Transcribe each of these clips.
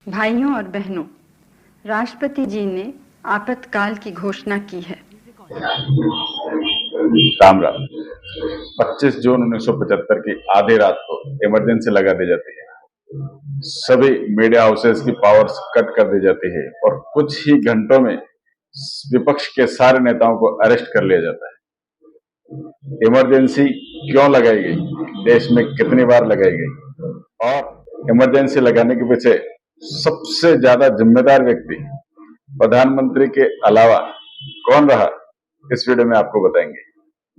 भाइयों और बहनों, राष्ट्रपति जी ने आपातकाल की घोषणा की है। राम राम। 25 जून 1975 की आधी रात को इमरजेंसी लगा दी जाती है। सभी मीडिया हाउसेस की पावर्स कट कर दी जाती है और कुछ ही घंटों में विपक्ष के सारे नेताओं को अरेस्ट कर लिया जाता है। इमरजेंसी क्यों लगाई गई, देश में कितनी बार लगाई गई और इमरजेंसी लगाने के पीछे सबसे ज्यादा जिम्मेदार व्यक्ति प्रधानमंत्री के अलावा कौन रहा, इस वीडियो में आपको बताएंगे।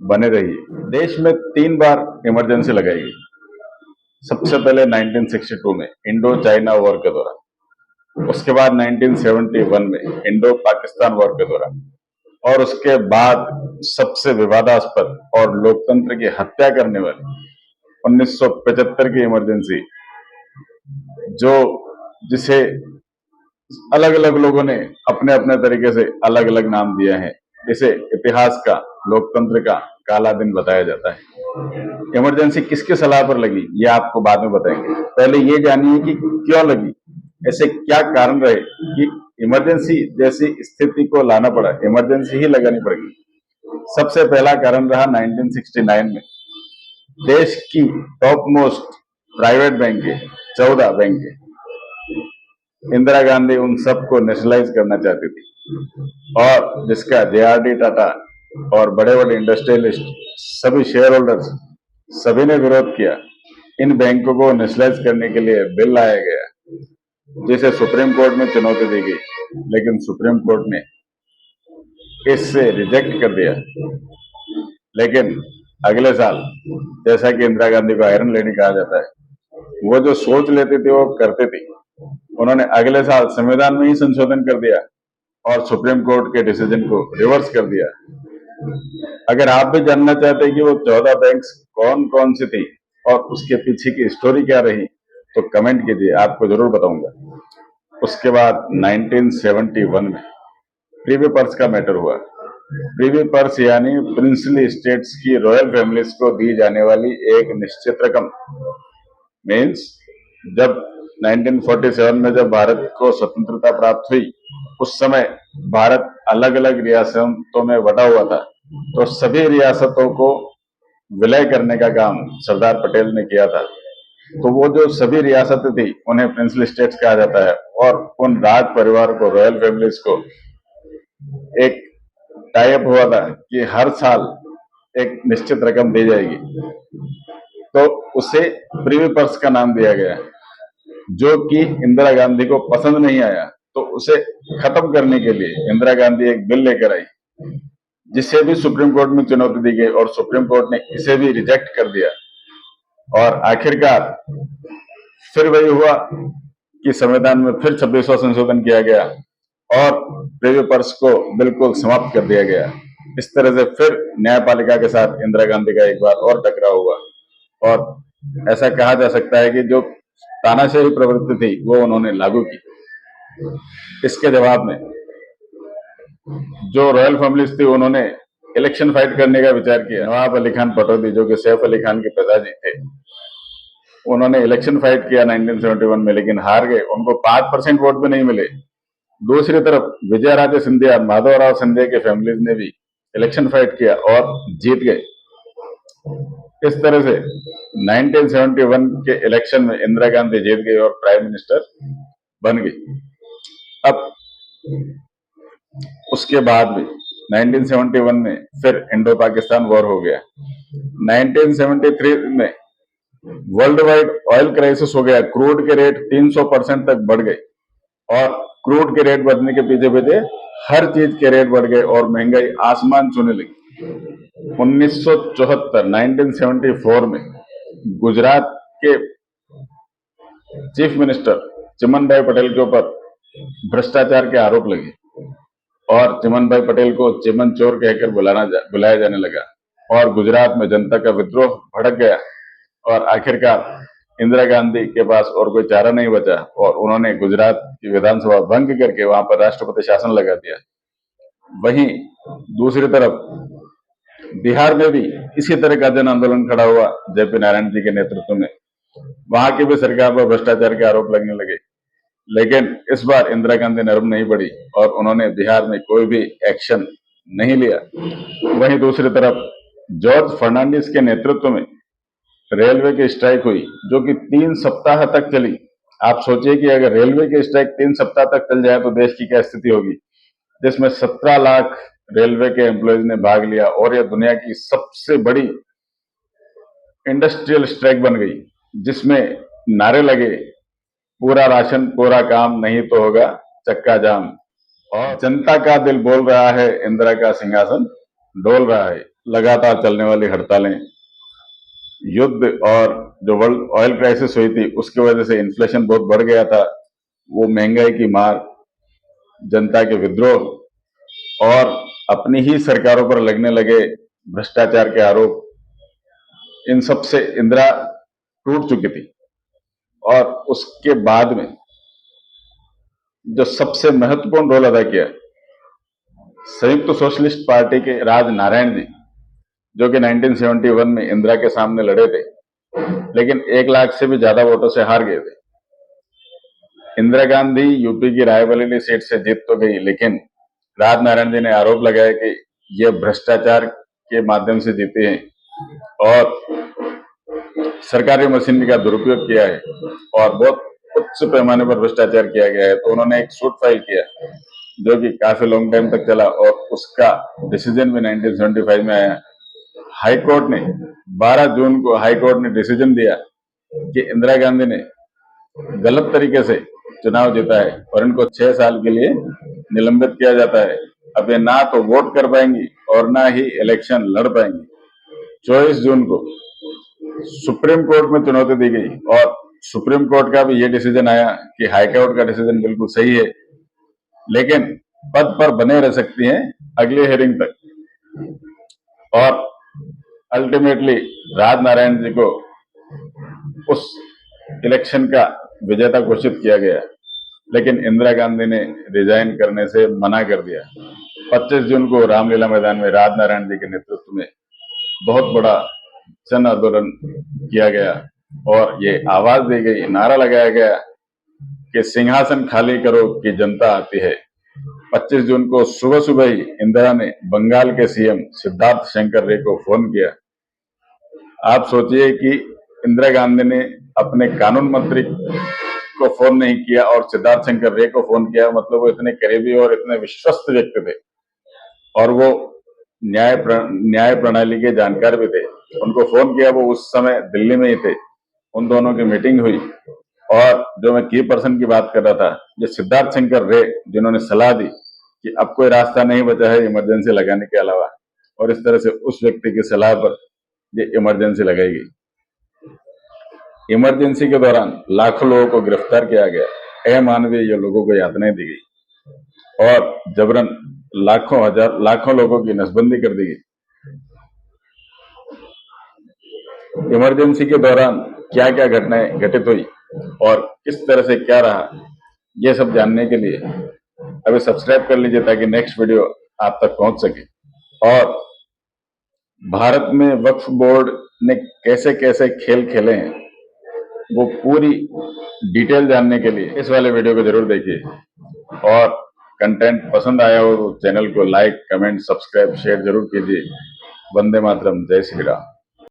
बने रहिए। देश में 3 बार इमरजेंसी लगाई गई। सबसे पहले 1962 में इंडो चाइना वॉर के दौरान, उसके बाद 1971 में इंडो पाकिस्तान वॉर के दौरान, और उसके बाद सबसे विवादास्पद और लोकतंत्र की हत्या करने वाली 1975 की इमरजेंसी, जो जिसे अलग अलग लोगों ने अपने अपने तरीके से अलग अलग नाम दिया है। इसे इतिहास का, लोकतंत्र का काला दिन बताया जाता है। इमरजेंसी किसके सलाह पर लगी, ये आपको बाद में बताएंगे। पहले ये जानिए कि क्यों लगी, ऐसे क्या कारण रहे कि इमरजेंसी जैसी स्थिति को लाना पड़ा, इमरजेंसी ही लगानी पड़ेगी। सबसे पहला कारण रहा 1969 में देश की टॉप मोस्ट प्राइवेट बैंकें, 14 बैंकें, इंदिरा गांधी उन सबको नेशनलाइज करना चाहती थी और जिसका जेआरडी टाटा और बड़े बड़े इंडस्ट्रियलिस्ट, सभी शेयर होल्डर्स, सभी ने विरोध किया। इन बैंकों को नेशनलाइज करने के लिए बिल लाया गया, जिसे सुप्रीम कोर्ट में चुनौती दी गई, लेकिन सुप्रीम कोर्ट ने इससे रिजेक्ट कर दिया। लेकिन अगले साल, जैसा कि इंदिरा गांधी को आयरन लेडी कहा जाता है, वो जो सोच लेती थी वो करती थी। उन्होंने अगले साल संविधान में ही संशोधन कर दिया और सुप्रीम कोर्ट के डिसीजन को रिवर्स कर दिया। अगर आप भी जानना चाहते हैं कि वो 14 बैंक्स कौन कौन सी थी और उसके पीछे की स्टोरी क्या रही, तो कमेंट कीजिए, आपको जरूर बताऊंगा। उसके बाद 1971 में प्रीवी पर्स का मैटर हुआ। प्रीवी पर्स यानी प्रिंसली स्टेट्स की रॉयल फैमिलीज को दी जाने वाली एक निश्चित रकम। मीन्स जब 1947 में जब भारत को स्वतंत्रता प्राप्त हुई, उस समय भारत अलग अलग रियासतों में बटा हुआ था, तो सभी रियासतों को विलय करने का काम सरदार पटेल ने किया था। तो वो जो सभी रियासतें थी उन्हें प्रिंसली स्टेट्स कहा जाता है और उन राज परिवार को, रॉयल फैमिलीज को एक टाई अप हुआ था कि हर साल एक निश्चित रकम दी जाएगी, तो उसे प्रीवी पर्स का नाम दिया गया, जो कि इंदिरा गांधी को पसंद नहीं आया। तो उसे खत्म करने के लिए इंदिरा गांधी एक बिल लेकर आई, जिसे भी सुप्रीम कोर्ट में चुनौती दी गई और सुप्रीम कोर्ट ने इसे भी रिजेक्ट कर दिया। और आखिरकार फिर वही हुआ कि संविधान में फिर 26वां संशोधन किया गया और प्रीवी पर्स को बिल्कुल समाप्त कर दिया गया। इस तरह से फिर न्यायपालिका के साथ इंदिरा गांधी का एक बार और टकराव हुआ और ऐसा कहा जा सकता है कि जो तानाशाही प्रवृत्ति थी वो उन्होंने लागू की। इसके जवाब में जो रॉयल फैमिलीज थी उन्होंने इलेक्शन फाइट करने का विचार किया। नवाब अली खान पटौदी, जो कि सैफ अली खान के पिताजी थे, उन्होंने इलेक्शन फाइट किया 1971 में, लेकिन हार गए। उनको 5% वोट भी नहीं मिले। दूसरी तरफ विजय राजे सिंधिया, माधवराव सिंधिया के फैमिलीज ने भी इलेक्शन फाइट किया और जीत गए। इस तरह से 1971 के इलेक्शन में इंदिरा गांधी जीत गई और प्राइम मिनिस्टर बन गई। अब उसके बाद भी 1971 में फिर इंडो पाकिस्तान वॉर हो गया। 1973 में वर्ल्ड वाइड ऑयल क्राइसिस हो गया। क्रूड के रेट 300% तक बढ़ गए और क्रूड के रेट बढ़ने के पीछे पीछे हर चीज के रेट बढ़ गए और महंगाई आसमान छूने लगी। 1974 में गुजरात के चीफ मिनिस्टर चिमन भाई पटेल के ऊपर भ्रष्टाचार के आरोप लगे और चिमन भाई पटेल को चिमन चोर कहकर बुलाया जाने लगा और गुजरात में जनता का विद्रोह भड़क गया और आखिरकार इंदिरा गांधी के पास और कोई चारा नहीं बचा और उन्होंने गुजरात की विधानसभा भंग करके वहां पर राष्ट्रपति शासन लगा दिया। वहीं दूसरी तरफ बिहार में भी इसी तरह का जन आंदोलन खड़ा हुआ जेपी नारायण जी के नेतृत्व में। वहां की भी सरकार पर भ्रष्टाचार के आरोप लगने लगे। लेकिन इस बार इंदिरा गांधी नरम नहीं पड़ी और उन्होंने बिहार में कोई भी एक्शन नहीं लिया। वहीं दूसरी तरफ जॉर्ज फर्नांडिस के नेतृत्व में रेलवे की स्ट्राइक हुई, जो कि 3 सप्ताह तक चली। आप सोचिए कि अगर रेलवे की स्ट्राइक 3 सप्ताह तक चल जाए तो देश की क्या स्थिति होगी, जिसमें 17 लाख रेलवे के एम्प्लॉयज ने भाग लिया और यह दुनिया की सबसे बड़ी इंडस्ट्रियल स्ट्राइक बन गई, जिसमें नारे लगे, पूरा राशन पूरा काम, नहीं तो होगा चक्का जाम। और जनता का दिल बोल रहा है, इंदिरा का सिंहासन डोल रहा है। लगातार चलने वाली हड़तालें, युद्ध और जो वर्ल्ड ऑयल क्राइसिस हुई थी उसकी वजह से इन्फ्लेशन बहुत बढ़ गया था, वो महंगाई की मार, जनता के विद्रोह और अपनी ही सरकारों पर लगने लगे भ्रष्टाचार के आरोप, इन सब से इंदिरा टूट चुकी थी। और उसके बाद में जो सबसे महत्वपूर्ण रोल अदा किया, संयुक्त सोशलिस्ट पार्टी के राज नारायण जी, जो कि 1971 में इंदिरा के सामने लड़े थे, लेकिन 1 लाख से भी ज्यादा वोटों से हार गए थे। इंदिरा गांधी यूपी की रायबरेली सीट से जीत तो गई, लेकिन राज नारायण जी ने आरोप लगाया कि ये भ्रष्टाचार के माध्यम से जीते हैं और सरकारी मशीनरी का दुरुपयोग किया है और बहुत उच्च पैमाने पर भ्रष्टाचार किया गया है। तो उन्होंने एक सूट फाइल किया, जो कि काफी लॉन्ग टाइम तक चला और उसका डिसीजन भी 1975 में आया। हाई कोर्ट ने 12 जून को हाई कोर्ट ने डिसीजन दिया कि इंदिरा गांधी ने गलत तरीके से चुनाव जीता है और इनको 6 साल के लिए निलंबित किया जाता है। अब ये ना तो वोट कर पाएंगी और ना ही इलेक्शन लड़ पाएंगी। 24 जून को सुप्रीम कोर्ट में चुनौती दी गई और सुप्रीम कोर्ट का भी ये डिसीजन आया कि हाई कोर्ट का डिसीजन बिल्कुल सही है, लेकिन पद पर बने रह सकती हैं अगली हियरिंग तक। और अल्टीमेटली राज नारायण जी को उस इलेक्शन का विजेता घोषित किया गया, लेकिन इंदिरा गांधी ने रिजाइन करने से मना कर दिया। 25 जून को रामलीला मैदान में राज नारायण जी के नेतृत्व में बहुत बड़ा जन आंदोलन किया गया और ये आवाज दी गई, नारा लगाया गया कि सिंहासन खाली करो कि जनता आती है। 25 जून को सुबह सुबह ही इंदिरा ने बंगाल के सीएम सिद्धार्थ शंकर रे को फोन किया। आप सोचिए कि इंदिरा गांधी ने अपने कानून मंत्री को फोन नहीं किया और सिद्धार्थ शंकर रे को फोन किया, मतलब वो इतने करीबी और इतने विश्वस्त व्यक्ति थे और वो न्याय प्रणाली के जानकार भी थे। उनको फोन किया, वो उस समय दिल्ली में ही थे। उन दोनों की मीटिंग हुई और जो मैं की पर्सन की बात कर रहा था, ये सिद्धार्थ शंकर रे, जिन्होंने सलाह दी कि अब कोई रास्ता नहीं बचा है इमरजेंसी लगाने के अलावा, और इस तरह से उस व्यक्ति की सलाह पर ये इमरजेंसी लगाई गई। इमरजेंसी के दौरान लाखों लोगों को गिरफ्तार किया गया, अमानवीय लोगों को यातनाएं दी गई और जबरन लाखों लोगों की नसबंदी कर दी गई। इमरजेंसी के दौरान क्या क्या घटनाएं घटित हुई और किस तरह से क्या रहा, ये सब जानने के लिए अभी सब्सक्राइब कर लीजिए ताकि नेक्स्ट वीडियो आप तक पहुंच सके। और भारत में वक्फ बोर्ड ने कैसे कैसे खेल खेले हैं, वो पूरी डिटेल जानने के लिए इस वाले वीडियो को जरूर देखिए और कंटेंट पसंद आया हो तो चैनल को लाइक, कमेंट, सब्सक्राइब, शेयर जरूर कीजिए। वंदे मातरम, जय श्री राम।